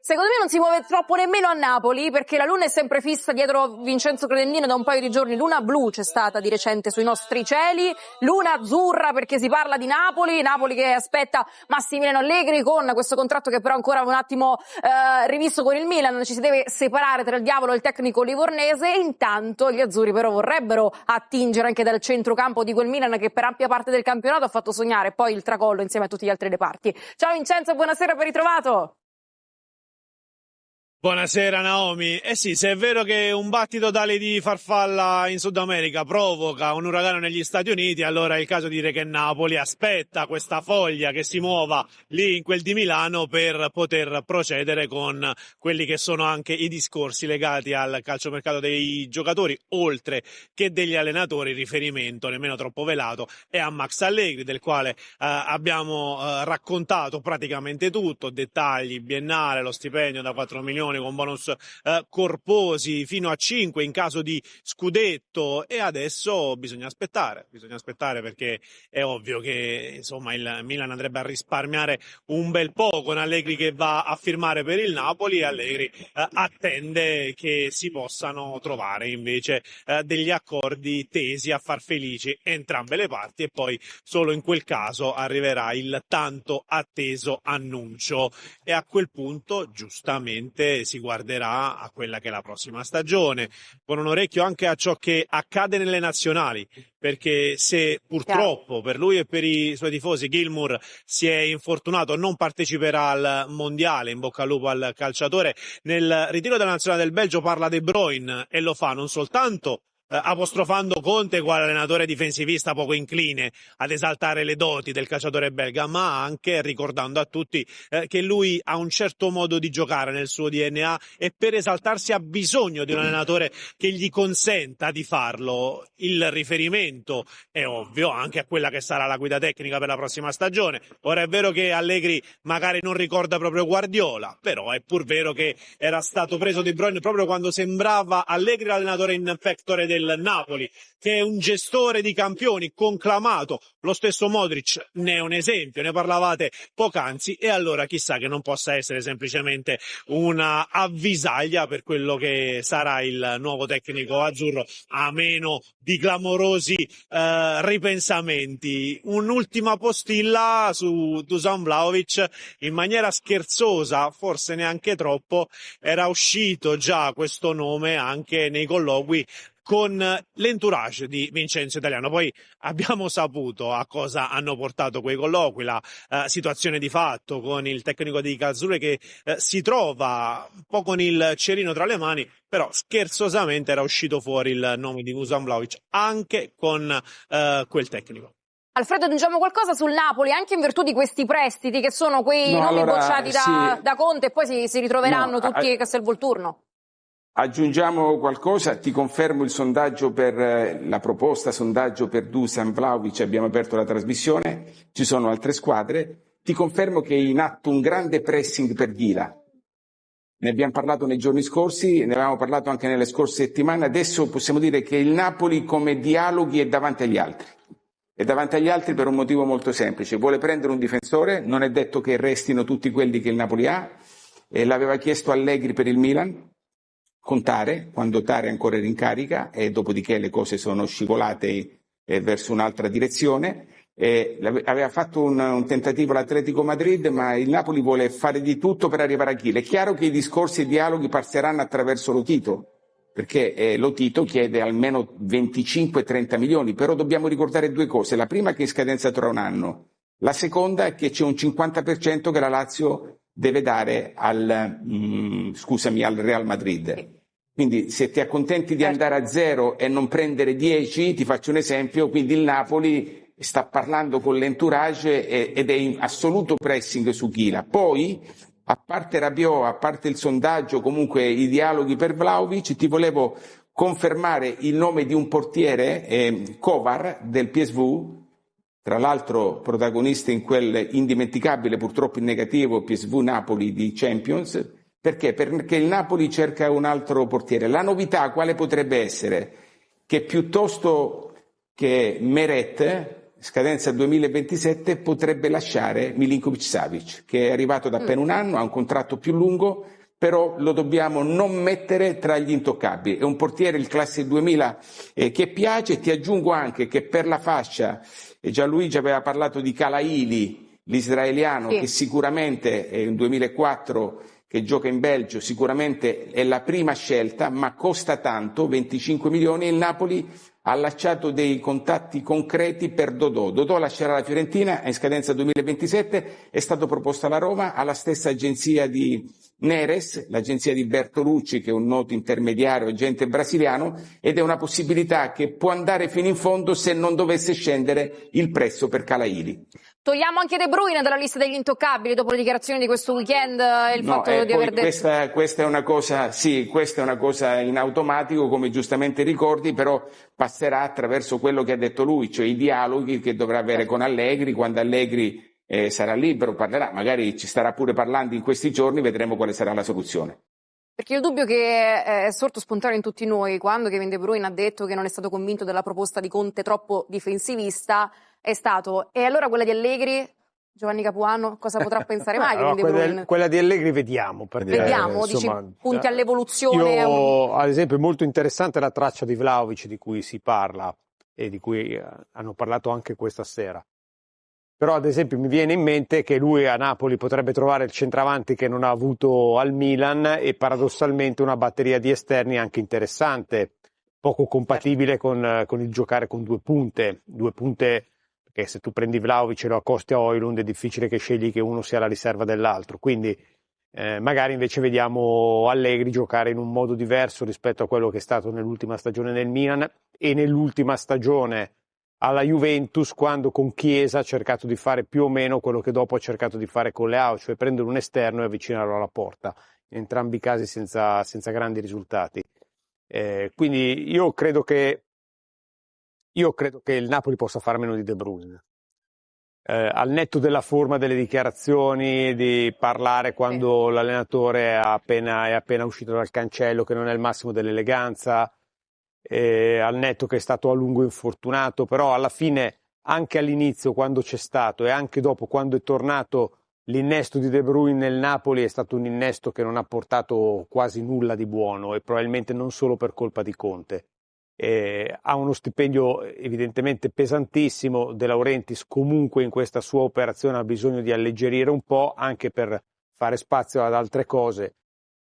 secondo me non si muove troppo nemmeno a Napoli, perché la luna è sempre fissa dietro Vincenzo Credendino da un paio di giorni. Luna blu c'è stata di recente sui nostri cieli, luna azzurra perché si parla di Napoli che aspetta Massimiliano Allegri con questo contratto che però ancora un attimo rivisto con il Milan, ci si deve separare tra il diavolo e il tecnico livornese. E intanto gli azzurri però vorrebbero attingere anche dal centrocampo di quel Milan che per ampia parte del campionato ha fatto sognare poi il tracollo insieme a tutti gli altri reparti. Ciao Vincenzo, buonasera, ben ritrovato. Buonasera Naomi. Eh sì, se è vero che un battito d'ali di farfalla in Sud America provoca un uragano negli Stati Uniti, allora è il caso di dire che Napoli aspetta questa foglia che si muova lì in quel di Milano per poter procedere con quelli che sono anche i discorsi legati al calciomercato dei giocatori, oltre che degli allenatori. Riferimento nemmeno troppo velato è a Max Allegri, del quale abbiamo raccontato praticamente tutto, dettagli, biennale, lo stipendio da 4 milioni con bonus corposi fino a 5 in caso di scudetto, e adesso bisogna aspettare perché è ovvio che insomma il Milan andrebbe a risparmiare un bel po' con Allegri che va a firmare per il Napoli, e Allegri attende che si possano trovare invece degli accordi tesi a far felici entrambe le parti, e poi solo in quel caso arriverà il tanto atteso annuncio, e a quel punto giustamente si guarderà a quella che è la prossima stagione, con un orecchio anche a ciò che accade nelle nazionali, perché se purtroppo per lui e per i suoi tifosi Gilmour si è infortunato, non parteciperà al mondiale, in bocca al lupo al calciatore. Nel ritiro della nazionale del Belgio parla De Bruyne, e lo fa non soltanto apostrofando Conte quale allenatore difensivista poco incline ad esaltare le doti del calciatore belga, ma anche ricordando a tutti che lui ha un certo modo di giocare nel suo DNA, e per esaltarsi ha bisogno di un allenatore che gli consenta di farlo. Il riferimento è ovvio anche a quella che sarà la guida tecnica per la prossima stagione. Ora è vero che Allegri magari non ricorda proprio Guardiola, però è pur vero che era stato preso De Bruyne proprio quando sembrava Allegri l'allenatore in pectore del Napoli, che è un gestore di campioni conclamato. Lo stesso Modric ne è un esempio, ne parlavate poc'anzi, e allora chissà che non possa essere semplicemente una avvisaglia per quello che sarà il nuovo tecnico azzurro, a meno di clamorosi ripensamenti. Un'ultima postilla su Dusan Vlahovic, in maniera scherzosa, forse neanche troppo, era uscito già questo nome anche nei colloqui con l'entourage di Vincenzo Italiano. Poi abbiamo saputo a cosa hanno portato quei colloqui, la situazione di fatto con il tecnico di Karlsruhe che si trova un po' con il cerino tra le mani, però scherzosamente era uscito fuori il nome di Dusan Vlahovic anche con quel tecnico. Alfredo, aggiungiamo qualcosa sul Napoli, anche in virtù di questi prestiti che sono quei nomi bocciati da Conte, e poi si ritroveranno tutti a Castelvolturno. Aggiungiamo qualcosa, ti confermo il sondaggio per la proposta sondaggio per Dusan Vlahovic, abbiamo aperto la trasmissione, ci sono altre squadre, ti confermo che è in atto un grande pressing per Ghila. Ne abbiamo parlato nei giorni scorsi, ne avevamo parlato anche nelle scorse settimane, adesso possiamo dire che il Napoli come dialoghi è davanti agli altri. È davanti agli altri per un motivo molto semplice, vuole prendere un difensore, non è detto che restino tutti quelli che il Napoli ha, e l'aveva chiesto Allegri per il Milan, con Tare, quando Tare ancora era in carica, e dopodiché le cose sono scivolate verso un'altra direzione. Aveva fatto un tentativo l'Atletico Madrid, ma il Napoli vuole fare di tutto per arrivare a Ghila. È chiaro che i discorsi e i dialoghi passeranno attraverso Lotito, perché Lotito chiede almeno 25-30 milioni, però dobbiamo ricordare due cose. La prima è che è in scadenza tra un anno, la seconda è che c'è un 50% che la Lazio deve dare al Real Madrid. Quindi se ti accontenti di andare a 0 e non prendere 10, ti faccio un esempio, quindi il Napoli sta parlando con l'entourage ed è in assoluto pressing su Ghila. Poi, a parte Rabiot, a parte il sondaggio, comunque i dialoghi per Vlahovic, ti volevo confermare il nome di un portiere, Kovar del PSV, tra l'altro protagonista in quel indimenticabile, purtroppo in negativo, PSV Napoli di Champions. Perché? Perché il Napoli cerca un altro portiere. La novità quale potrebbe essere? Che piuttosto che Meret, scadenza 2027, potrebbe lasciare Milinkovic-Savic, che è arrivato da appena un anno, ha un contratto più lungo, però lo dobbiamo non mettere tra gli intoccabili. È un portiere, il classe 2000, che piace. Ti aggiungo anche che per la fascia, Gianluigi aveva parlato di Kalaili, l'israeliano, che sicuramente è un 2004 che gioca in Belgio, sicuramente è la prima scelta, ma costa tanto, 25 milioni, e il Napoli ha allacciato dei contatti concreti per Dodò. Dodò lascerà la Fiorentina, è in scadenza 2027, è stato proposto alla Roma, alla stessa agenzia di Neres, l'agenzia di Bertolucci, che è un noto intermediario, agente brasiliano, ed è una possibilità che può andare fino in fondo se non dovesse scendere il prezzo per Kalaili. Togliamo anche De Bruyne dalla lista degli intoccabili dopo le dichiarazioni di questo weekend e il fatto di aver detto... Questa è una cosa, sì, questa è una cosa in automatico, come giustamente ricordi, però passerà attraverso quello che ha detto lui, cioè i dialoghi che dovrà avere con Allegri. Quando Allegri sarà libero parlerà, magari ci starà pure parlando in questi giorni, vedremo quale sarà la soluzione. Perché il dubbio che è sorto spontaneo in tutti noi quando Kevin De Bruyne ha detto che non è stato convinto della proposta di Conte troppo difensivista è stato: e allora quella di Allegri, Giovanni Capuano, cosa potrà pensare mai Kevin De Bruyne? Quella di Allegri vediamo. Perché, vediamo, insomma, dici, punti all'evoluzione. Io, ad esempio, è molto interessante la traccia di Vlahovic di cui si parla e di cui hanno parlato anche questa sera. Però ad esempio mi viene in mente che lui a Napoli potrebbe trovare il centravanti che non ha avuto al Milan e paradossalmente una batteria di esterni anche interessante, poco compatibile con il giocare con due punte, perché se tu prendi Vlahovic e lo accosti a Højlund è difficile che scegli che uno sia la riserva dell'altro, quindi magari invece vediamo Allegri giocare in un modo diverso rispetto a quello che è stato nell'ultima stagione nel Milan e nell'ultima stagione alla Juventus, quando con Chiesa ha cercato di fare più o meno quello che dopo ha cercato di fare con Leao, cioè prendere un esterno e avvicinarlo alla porta, in entrambi i casi senza grandi risultati. Quindi io credo che il Napoli possa fare meno di De Bruyne. Al netto della forma delle dichiarazioni, di parlare quando l'allenatore è appena uscito dal cancello, che non è il massimo dell'eleganza, al netto che è stato a lungo infortunato, però alla fine anche all'inizio quando c'è stato e anche dopo quando è tornato l'innesto di De Bruyne nel Napoli è stato un innesto che non ha portato quasi nulla di buono e probabilmente non solo per colpa di Conte. Ha uno stipendio evidentemente pesantissimo. De Laurentiis comunque in questa sua operazione ha bisogno di alleggerire un po' anche per fare spazio ad altre cose.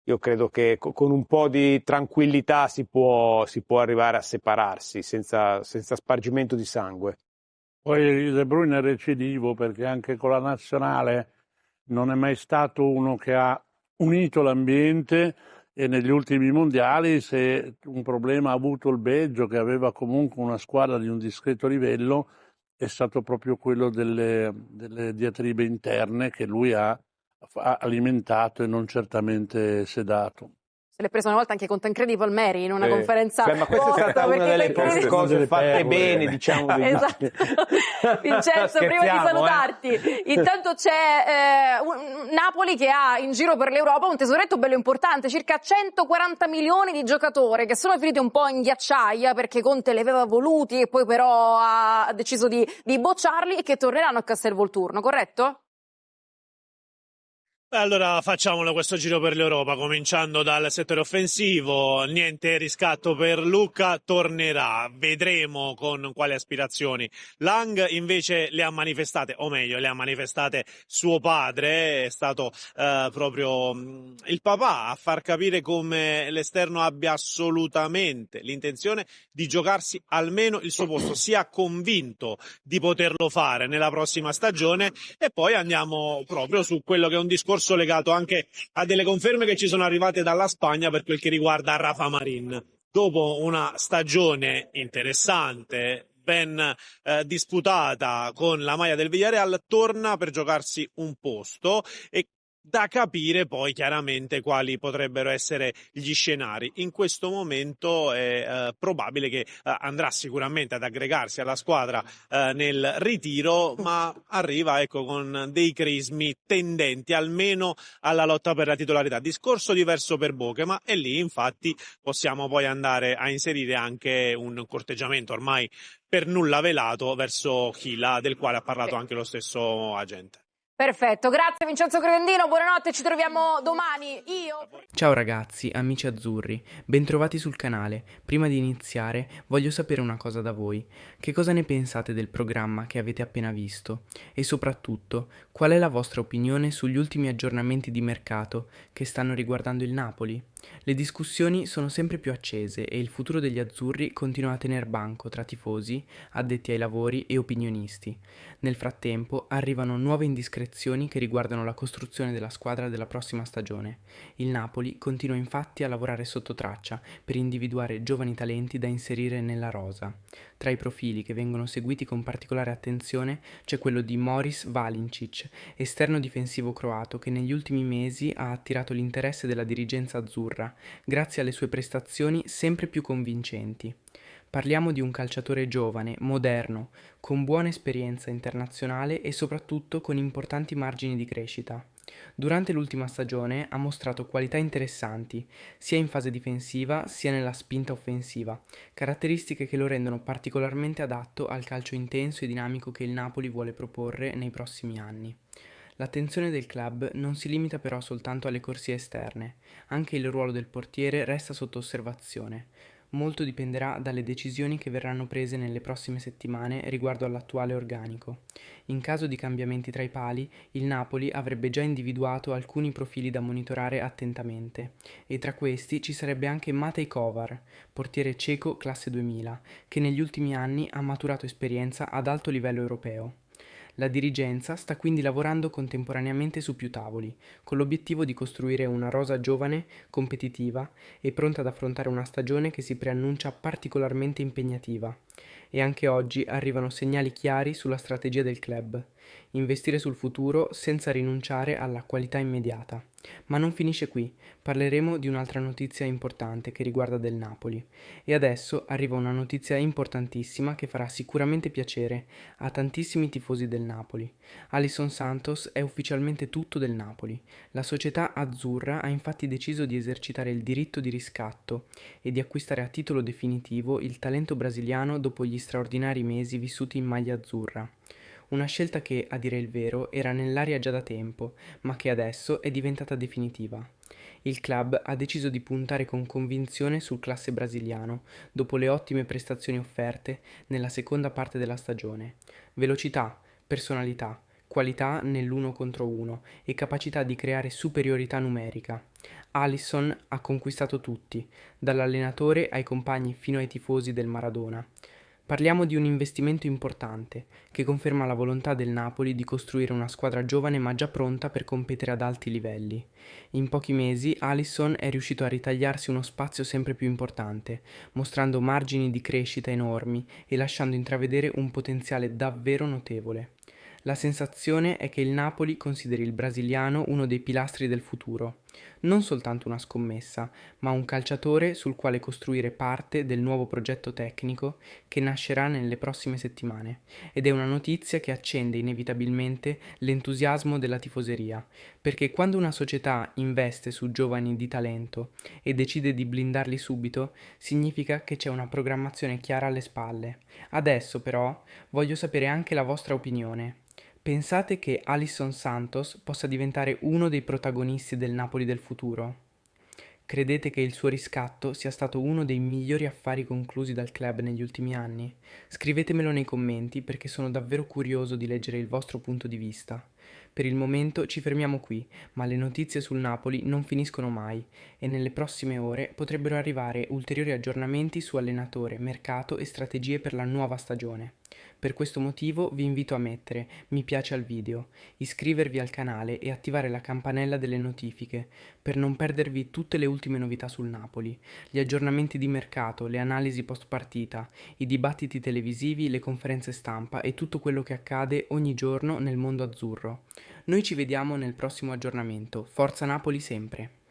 Io credo che con un po' di tranquillità si può arrivare a separarsi senza spargimento di sangue. Poi De Bruyne è recidivo perché anche con la nazionale non è mai stato uno che ha unito l'ambiente, e negli ultimi mondiali, se un problema ha avuto il Belgio, che aveva comunque una squadra di un discreto livello, è stato proprio quello delle diatribe interne che lui ha alimentato e non certamente sedato. Se l'è preso una volta anche con Tancredi Palmeri in una conferenza. Ma questa è stata una delle poche cose fatte bene, diciamo. Esatto. Vincenzo, prima di salutarti, intanto c'è Napoli che ha in giro per l'Europa un tesoretto bello importante, circa 140 milioni di giocatori che sono finiti un po' in ghiacciaia perché Conte li aveva voluti e poi però ha deciso di bocciarli e che torneranno a Castelvolturno, corretto? Allora facciamolo questo giro per l'Europa, cominciando dal settore offensivo. Niente riscatto per Lucca, tornerà, vedremo con quali aspirazioni. Lang invece le ha manifestate, o meglio le ha manifestate suo padre, è stato proprio il papà a far capire come l'esterno abbia assolutamente l'intenzione di giocarsi almeno il suo posto, sia convinto di poterlo fare nella prossima stagione. E poi andiamo proprio su quello che è un discorso legato anche a delle conferme che ci sono arrivate dalla Spagna per quel che riguarda Rafa Marín. Dopo una stagione interessante, ben disputata con la maglia del Villarreal, torna per giocarsi un posto e da capire poi chiaramente quali potrebbero essere gli scenari. In questo momento è probabile che andrà sicuramente ad aggregarsi alla squadra nel ritiro, ma arriva ecco con dei crismi tendenti almeno alla lotta per la titolarità. Discorso diverso per Bokema, e lì infatti possiamo poi andare a inserire anche un corteggiamento ormai per nulla velato verso Chila, del quale ha parlato anche lo stesso agente. Perfetto, grazie Vincenzo Credendino, buonanotte, ci troviamo domani. Ciao ragazzi, amici azzurri, bentrovati sul canale. Prima di iniziare voglio sapere una cosa da voi. Che cosa ne pensate del programma che avete appena visto? E soprattutto, qual è la vostra opinione sugli ultimi aggiornamenti di mercato che stanno riguardando il Napoli? Le discussioni sono sempre più accese e il futuro degli azzurri continua a tener banco tra tifosi, addetti ai lavori e opinionisti. Nel frattempo arrivano nuove indiscrezioni che riguardano la costruzione della squadra della prossima stagione. Il Napoli continua infatti a lavorare sotto traccia per individuare giovani talenti da inserire nella rosa. Tra i profili che vengono seguiti con particolare attenzione c'è quello di Moris Valincic, esterno difensivo croato che negli ultimi mesi ha attirato l'interesse della dirigenza azzurra, grazie alle sue prestazioni sempre più convincenti. Parliamo di un calciatore giovane, moderno, con buona esperienza internazionale e soprattutto con importanti margini di crescita. Durante l'ultima stagione ha mostrato qualità interessanti, sia in fase difensiva sia nella spinta offensiva, caratteristiche che lo rendono particolarmente adatto al calcio intenso e dinamico che il Napoli vuole proporre nei prossimi anni. L'attenzione del club non si limita però soltanto alle corsie esterne, anche il ruolo del portiere resta sotto osservazione. Molto dipenderà dalle decisioni che verranno prese nelle prossime settimane riguardo all'attuale organico. In caso di cambiamenti tra i pali, il Napoli avrebbe già individuato alcuni profili da monitorare attentamente, e tra questi ci sarebbe anche Matej Kovar, portiere ceco classe 2000, che negli ultimi anni ha maturato esperienza ad alto livello europeo. La dirigenza sta quindi lavorando contemporaneamente su più tavoli, con l'obiettivo di costruire una rosa giovane, competitiva e pronta ad affrontare una stagione che si preannuncia particolarmente impegnativa. E anche oggi arrivano segnali chiari sulla strategia del club: investire sul futuro senza rinunciare alla qualità immediata. Ma non finisce qui, parleremo di un'altra notizia importante che riguarda del Napoli. E adesso arriva una notizia importantissima che farà sicuramente piacere a tantissimi tifosi del Napoli. Alisson Santos è ufficialmente tutto del Napoli. La società azzurra ha infatti deciso di esercitare il diritto di riscatto e di acquistare a titolo definitivo il talento brasiliano dopo gli straordinari mesi vissuti in maglia azzurra. Una scelta che, a dire il vero, era nell'aria già da tempo, ma che adesso è diventata definitiva. Il club ha deciso di puntare con convinzione sul classe brasiliano, dopo le ottime prestazioni offerte nella seconda parte della stagione. Velocità, personalità, qualità nell'uno contro uno e capacità di creare superiorità numerica. Alisson ha conquistato tutti, dall'allenatore ai compagni fino ai tifosi del Maradona. Parliamo di un investimento importante, che conferma la volontà del Napoli di costruire una squadra giovane ma già pronta per competere ad alti livelli. In pochi mesi Alisson è riuscito a ritagliarsi uno spazio sempre più importante, mostrando margini di crescita enormi e lasciando intravedere un potenziale davvero notevole. La sensazione è che il Napoli consideri il brasiliano uno dei pilastri del futuro, non soltanto una scommessa, ma un calciatore sul quale costruire parte del nuovo progetto tecnico che nascerà nelle prossime settimane, ed è una notizia che accende inevitabilmente l'entusiasmo della tifoseria, perché quando una società investe su giovani di talento e decide di blindarli subito, significa che c'è una programmazione chiara alle spalle. Adesso però voglio sapere anche la vostra opinione. Pensate che Alisson Santos possa diventare uno dei protagonisti del Napoli del futuro? Credete che il suo riscatto sia stato uno dei migliori affari conclusi dal club negli ultimi anni? Scrivetemelo nei commenti perché sono davvero curioso di leggere il vostro punto di vista. Per il momento ci fermiamo qui, ma le notizie sul Napoli non finiscono mai e nelle prossime ore potrebbero arrivare ulteriori aggiornamenti su allenatore, mercato e strategie per la nuova stagione. Per questo motivo vi invito a mettere mi piace al video, iscrivervi al canale e attivare la campanella delle notifiche per non perdervi tutte le ultime novità sul Napoli, gli aggiornamenti di mercato, le analisi post partita, i dibattiti televisivi, le conferenze stampa e tutto quello che accade ogni giorno nel mondo azzurro. Noi ci vediamo nel prossimo aggiornamento. Forza Napoli sempre!